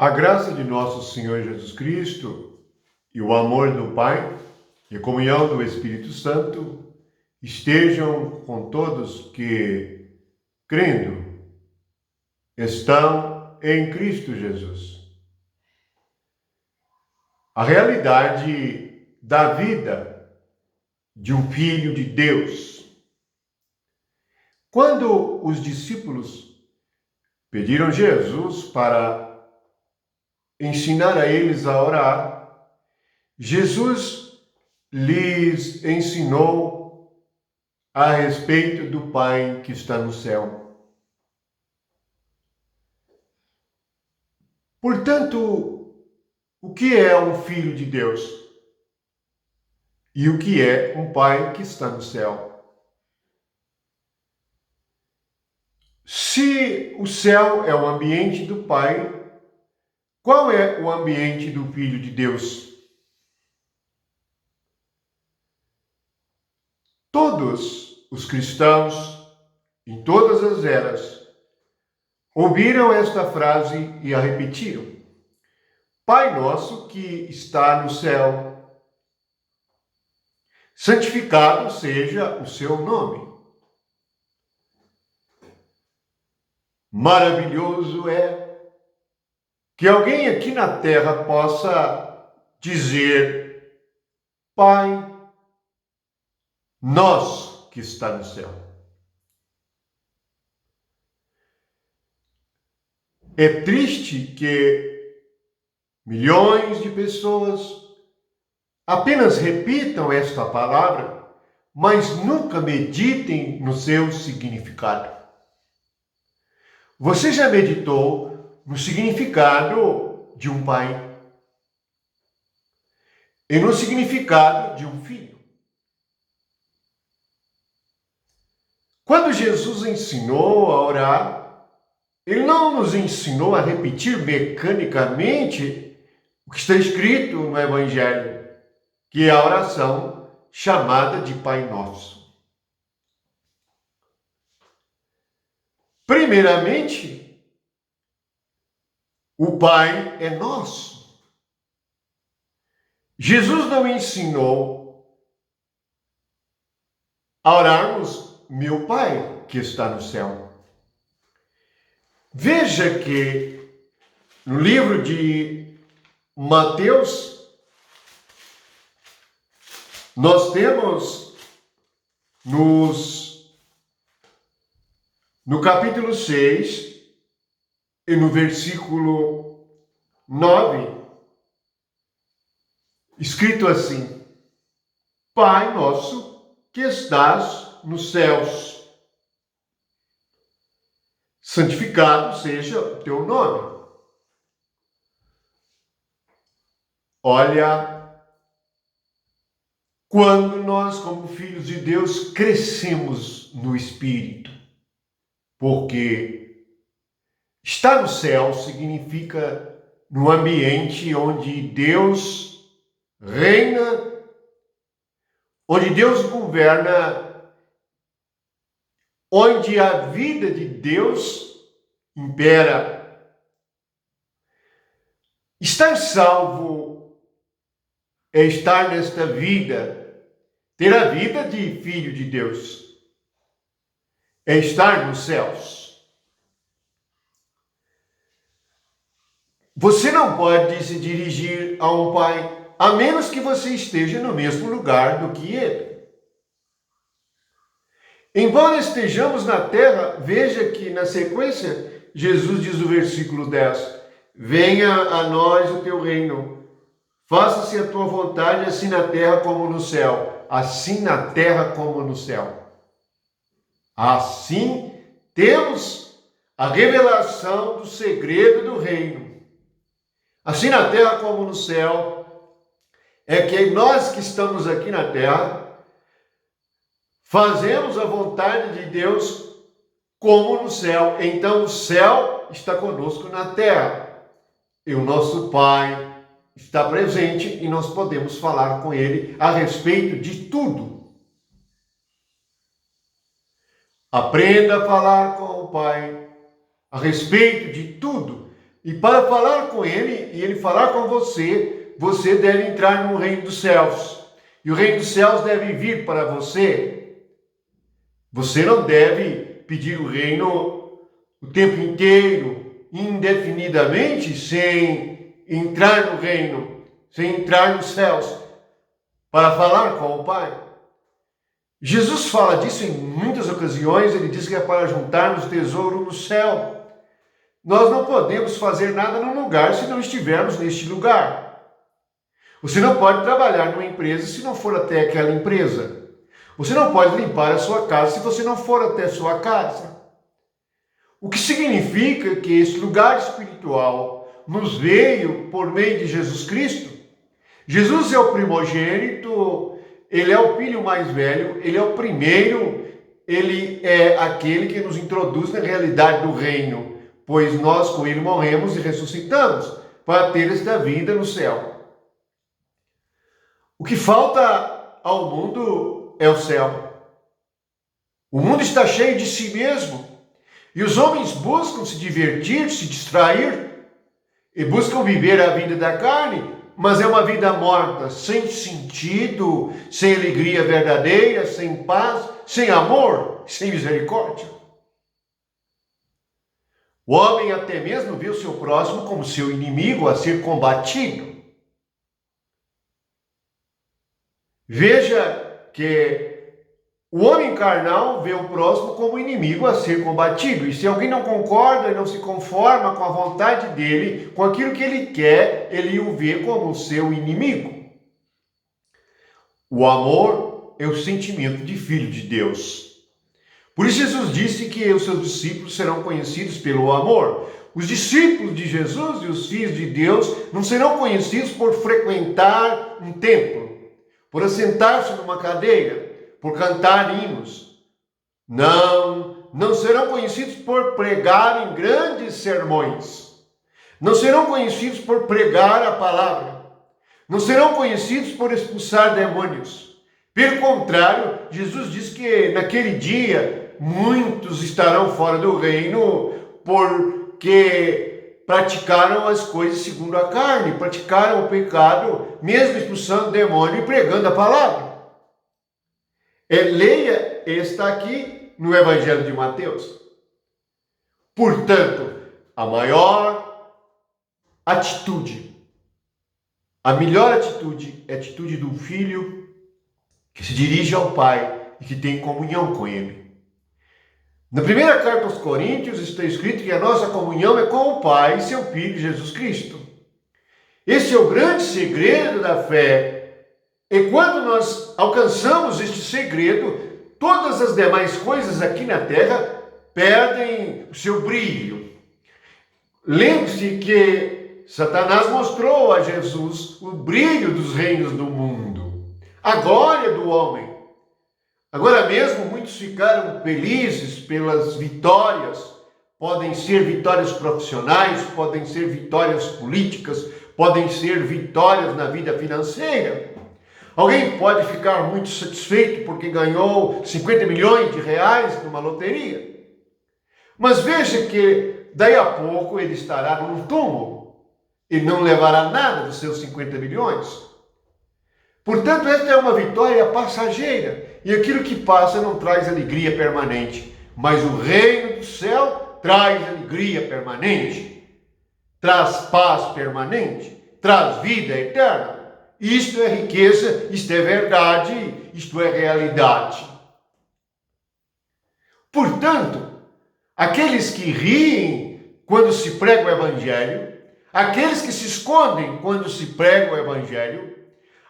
A graça de nosso Senhor Jesus Cristo e o amor do Pai e a comunhão do Espírito Santo estejam com todos que, crendo, estão em Cristo Jesus. A realidade da vida de um filho de Deus. Quando os discípulos pediram Jesus para ensinar a eles a orar, Jesus lhes ensinou a respeito do Pai que está no céu. Portanto, o que é um filho de Deus? E o que é um Pai que está no céu? Se o céu é o ambiente do Pai, qual é o ambiente do Filho de Deus? Todos os cristãos, em todas as eras, ouviram esta frase e a repetiram. Pai nosso que está no céu, santificado seja o seu nome. Maravilhoso é que alguém aqui na terra possa dizer, Pai nosso que está no céu. É triste que milhões de pessoas apenas repitam esta palavra, mas nunca meditem no seu significado. Você já meditou no significado de um pai e no significado de um filho? Quando Jesus ensinou a orar, ele não nos ensinou a repetir mecanicamente o que está escrito no Evangelho, que é a oração chamada de Pai Nosso. Primeiramente, o Pai é nosso. Jesus não ensinou a orarmos, meu Pai que está no céu. Veja que no livro de Mateus, nós temos no capítulo 6 e no versículo 9, escrito assim, Pai nosso que estás nos céus, santificado seja o teu nome. Olha, quando nós, como filhos de Deus, crescemos no Espírito, porque estar no céu significa no ambiente onde Deus reina, onde Deus governa, onde a vida de Deus impera. Estar salvo é estar nesta vida, ter a vida de filho de Deus, é estar nos céus. Você não pode se dirigir a um pai, a menos que você esteja no mesmo lugar do que ele. Embora estejamos na terra, veja que na sequência, Jesus diz no versículo 10, venha a nós o teu reino, faça-se a tua vontade, assim na terra como no céu. Assim na terra como no céu. Assim temos a revelação do segredo do reino. Assim na terra como no céu, é que nós que estamos aqui na terra, fazemos a vontade de Deus como no céu. Então o céu está conosco na terra. E o nosso Pai está presente e nós podemos falar com Ele a respeito de tudo. Aprenda a falar com o Pai a respeito de tudo, E para falar com ele e ele falar com você, você deve entrar no reino dos céus. E o reino dos céus deve vir para você. Você não deve pedir o reino o tempo inteiro, indefinidamente, sem entrar no reino, sem entrar nos céus, para falar com o Pai. Jesus fala disso em muitas ocasiões, ele diz que é para juntarmos tesouro no céu. Nós não podemos fazer nada num lugar se não estivermos neste lugar. Você não pode trabalhar numa empresa se não for até aquela empresa. Você não pode limpar a sua casa se você não for até a sua casa. O que significa que esse lugar espiritual nos veio por meio de Jesus Cristo. Jesus é o primogênito, ele é o filho mais velho, ele é o primeiro, ele é aquele que nos introduz na realidade do reino, pois nós com ele morremos e ressuscitamos para ter esta vida no céu. O que falta ao mundo é o céu. O mundo está cheio de si mesmo e os homens buscam se divertir, se distrair e buscam viver a vida da carne, mas é uma vida morta, sem sentido, sem alegria verdadeira, sem paz, sem amor, sem misericórdia. O homem até mesmo vê o seu próximo como seu inimigo a ser combatido. Veja que o homem carnal vê o próximo como inimigo a ser combatido. E se alguém não concorda e não se conforma com a vontade dele, com aquilo que ele quer, ele o vê como seu inimigo. O amor é o sentimento de filho de Deus. Por isso Jesus disse que os seus discípulos serão conhecidos pelo amor. Os discípulos de Jesus e os filhos de Deus não serão conhecidos por frequentar um templo, por assentar-se numa cadeira, por cantar hinos. Não serão conhecidos por pregar em grandes sermões. Não serão conhecidos por pregar a palavra. Não serão conhecidos por expulsar demônios. Pelo contrário, Jesus diz que naquele dia muitos estarão fora do reino porque praticaram as coisas segundo a carne, praticaram o pecado, mesmo expulsando o demônio e pregando a palavra. Leia, está aqui no Evangelho de Mateus. Portanto, a maior atitude, a melhor atitude é a atitude do filho que se dirige ao Pai e que tem comunhão com Ele. Na primeira carta aos Coríntios está escrito que a nossa comunhão é com o Pai e seu Filho Jesus Cristo. Esse é o grande segredo da fé. E quando nós alcançamos este segredo, todas as demais coisas aqui na terra perdem o seu brilho. Lembre-se que Satanás mostrou a Jesus o brilho dos reinos do mundo, a glória do homem. Agora mesmo, muitos ficaram felizes pelas vitórias. Podem ser vitórias profissionais, podem ser vitórias políticas, podem ser vitórias na vida financeira. Alguém pode ficar muito satisfeito porque ganhou 50 milhões de reais numa loteria. Mas veja que daí a pouco ele estará num túmulo e não levará nada dos seus 50 milhões. Portanto, esta é uma vitória passageira. E aquilo que passa não traz alegria permanente. Mas o reino do céu traz alegria permanente. Traz paz permanente. Traz vida eterna. Isto é riqueza, isto é verdade, isto é realidade. Portanto, aqueles que riem quando se prega o Evangelho, aqueles que se escondem quando se prega o Evangelho,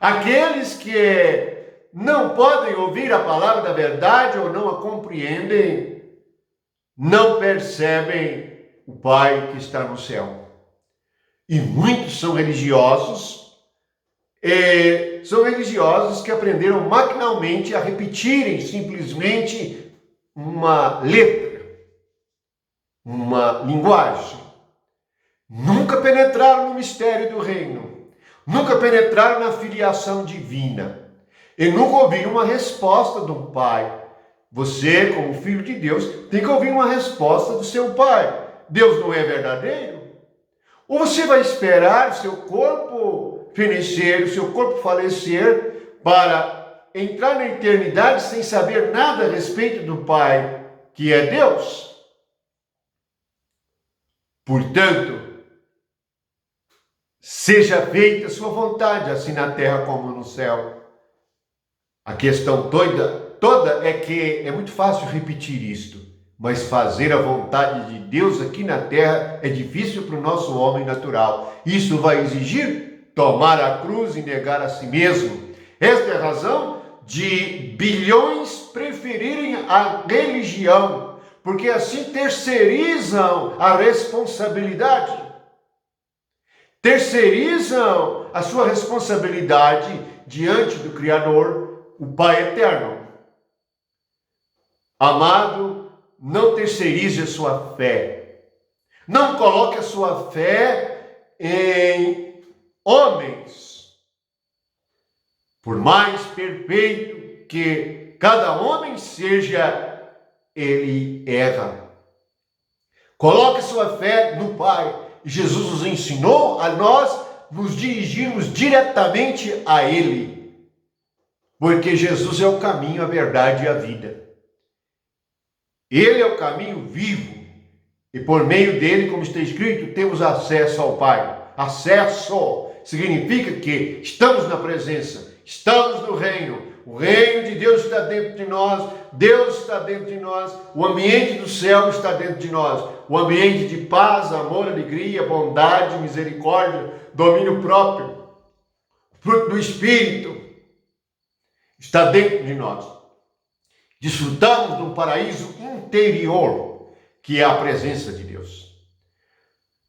aqueles que não podem ouvir a palavra da verdade ou não a compreendem, não percebem o Pai que está no céu. E muitos são religiosos que aprenderam maquinalmente a repetirem simplesmente uma letra, uma linguagem. Nunca penetraram no mistério do reino, nunca penetraram na filiação divina. E nunca ouviram uma resposta do Pai. Você, como filho de Deus, tem que ouvir uma resposta do seu Pai. Deus não é verdadeiro? Ou você vai esperar seu corpo fenecer, o seu corpo falecer, para entrar na eternidade sem saber nada a respeito do Pai, que é Deus? Portanto, seja feita a sua vontade, assim na terra como no céu. A questão toda é que é muito fácil repetir isto, mas fazer a vontade de Deus aqui na terra é difícil para o nosso homem natural. Isso vai exigir tomar a cruz e negar a si mesmo. Esta é a razão de bilhões preferirem a religião, porque assim terceirizam a responsabilidade. Terceirizam a sua responsabilidade diante do Criador, o Pai eterno. Amado, não terceirize a sua fé. Não coloque a sua fé em homens. Por mais perfeito que cada homem seja, ele erra. Coloque sua fé no Pai. Jesus nos ensinou a nós nos dirigirmos diretamente a Ele. Porque Jesus é o caminho, a verdade e a vida. Ele é o caminho vivo. E por meio dele, como está escrito, temos acesso ao Pai. Acesso significa que estamos na presença, estamos no reino. O reino de Deus está dentro de nós, Deus está dentro de nós, o ambiente do céu está dentro de nós. O ambiente de paz, amor, alegria, bondade, misericórdia, domínio próprio, fruto do Espírito, está dentro de nós. Desfrutamos de um paraíso interior, que é a presença de Deus.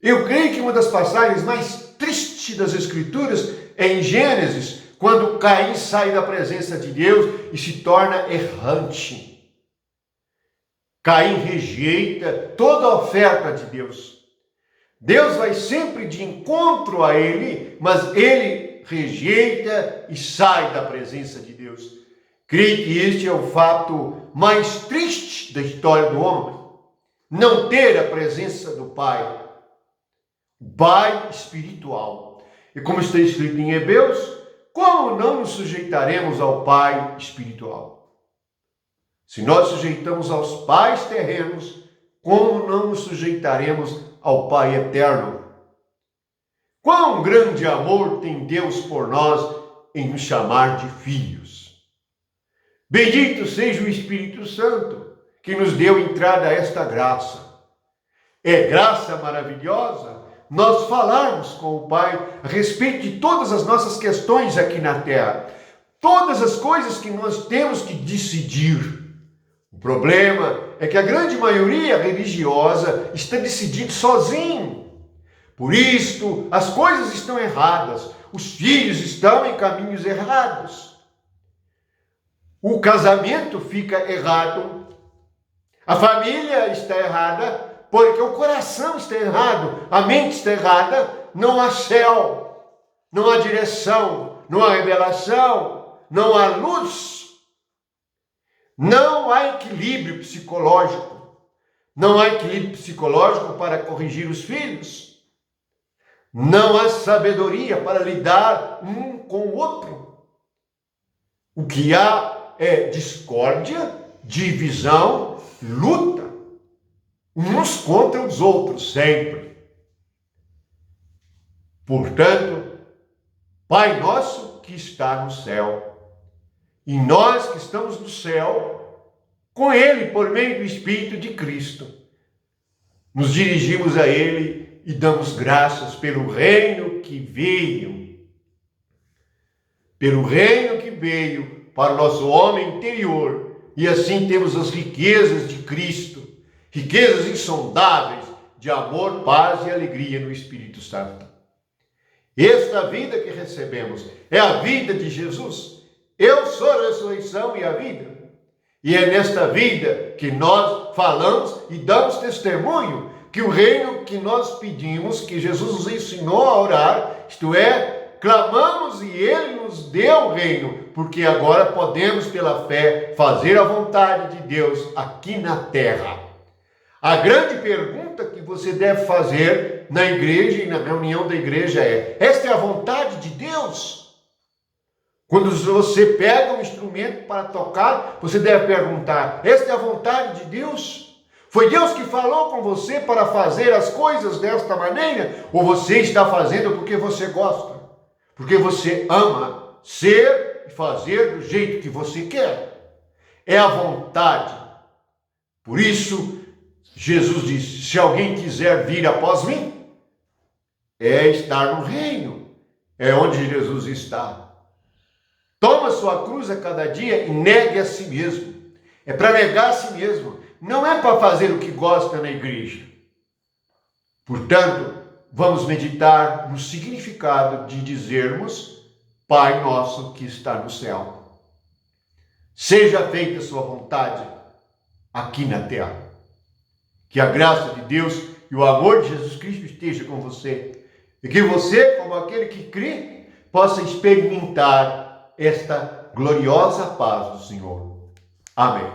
Eu creio que uma das passagens mais tristes das Escrituras é em Gênesis, quando Caim sai da presença de Deus e se torna errante. Caim rejeita toda a oferta de Deus. Deus vai sempre de encontro a ele, mas ele rejeita e sai da presença de Deus. Creio que este é o fato mais triste da história do homem. Não ter a presença do Pai. O Pai espiritual. E como está escrito em Hebreus, como não nos sujeitaremos ao Pai espiritual? Se nós sujeitamos aos pais terrenos, como não nos sujeitaremos ao Pai eterno? Quão grande amor tem Deus por nós em nos chamar de filhos. Bendito seja o Espírito Santo, que nos deu entrada a esta graça. É graça maravilhosa nós falarmos com o Pai a respeito de todas as nossas questões aqui na terra. Todas as coisas que nós temos que decidir. O problema é que a grande maioria religiosa está decidindo sozinho. Por isto, as coisas estão erradas. Os filhos estão em caminhos errados. O casamento fica errado. A família está errada, porque o coração está errado. A mente está errada. Não há céu, não há direção, não há revelação, não há luz. Não há equilíbrio psicológico. Não há equilíbrio psicológico para corrigir os filhos. Não há sabedoria para lidar um com o outro. O que há é discórdia, divisão, luta. Uns contra os outros, sempre. Portanto, Pai nosso que está no céu, e nós que estamos no céu, com Ele, por meio do Espírito de Cristo, nos dirigimos a Ele e damos graças pelo reino que veio. Pelo reino que veio para o nosso homem interior. E assim temos as riquezas de Cristo, riquezas insondáveis de amor, paz e alegria no Espírito Santo. Esta vida que recebemos é a vida de Jesus. Eu sou a ressurreição e a vida. E é nesta vida que nós falamos e damos testemunho que o reino que nós pedimos, que Jesus nos ensinou a orar, isto é, clamamos e Ele nos deu o reino, porque agora podemos pela fé fazer a vontade de Deus aqui na terra. A grande pergunta que você deve fazer na igreja e na reunião da igreja é: esta é a vontade de Deus? Quando você pega um instrumento para tocar, você deve perguntar: esta é a vontade de Deus? Foi Deus que falou com você para fazer as coisas desta maneira? Ou você está fazendo porque você gosta? Porque você ama ser e fazer do jeito que você quer? É a vontade. Por isso, Jesus disse: se alguém quiser vir após mim, é estar no reino. É onde Jesus está. Toma sua cruz a cada dia e negue a si mesmo. É para negar a si mesmo. Não é para fazer o que gosta na igreja. Portanto, vamos meditar no significado de dizermos: Pai nosso que está no céu, seja feita a sua vontade aqui na terra. Que a graça de Deus e o amor de Jesus Cristo esteja com você. E que você, como aquele que crê, possa experimentar esta gloriosa paz do Senhor. Amém.